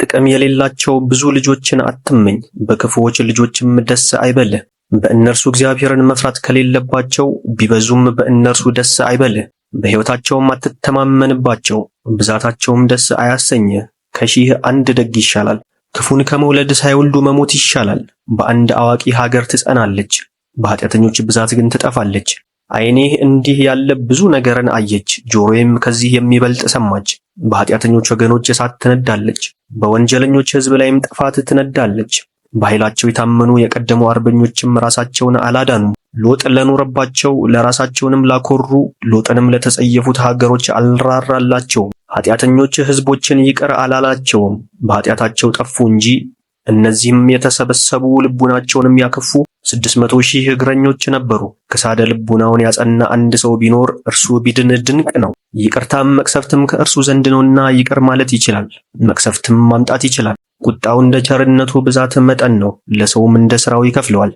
ጥቅም የሌላቸው ብዙ ልጆችን አትመኝ፣ በክፉዎች ልጆችም ደስ አይበልህ። በእነርሱ እግዚአብሔርን መፍራት ከሌለባቸው ቢበዙም በእነርሱ ደስ አይበልህ። በሕይወታቸውም አትተማመንባቸው፣ ብዛታቸውም ደስ አያሰኝህ። ከሺህ አንድ ደግ ይሻላል፣ ክፉን ከመውለድ ሳይወልዱ መሞት ይሻላል። በአንድ አዋቂ ሀገር ትጸናለች፣ በኃጢአተኞች ብዛት ግን ትጠፋለች። ዓይኔ እንዲህ ያለ ብዙ ነገርን አየች፣ ጆሮዬም ከዚህ የሚበልጥ ሰማች። በኃጢአተኞች ወገኖች እሳት ትነዳለች፣ በወንጀለኞች ሕዝብ ላይም ጥፋት ትነዳለች። በኃይላቸው የታመኑ የቀደሙ አርበኞችም ራሳቸውን አላዳኑም። ሎጥ ለኖረባቸው ለራሳቸውንም ላኮሩ ሎጥንም ለተጸየፉት ሀገሮች አልራራላቸውም። ኃጢአተኞች ሕዝቦችን ይቅር አላላቸውም፣ በኃጢአታቸው ጠፉ እንጂ። እነዚህም የተሰበሰቡ ልቡናቸውንም ያከፉ 600,000 እግረኞች ነበሩ። ከሳደ ልቡናውን ያጸና አንድ ሰው ቢኖር እርሱ ቢድን ድንቅ ነው። ይቅርታም መቅሰፍትም ከእርሱ ዘንድ ነውና ይቅር ማለት ይችላል፣ መቅሰፍትም ማምጣት ይችላል። ቁጣው እንደ ቸርነቱ ብዛት መጠን ነው፣ ለሰውም እንደ ሥራው ይከፍለዋል።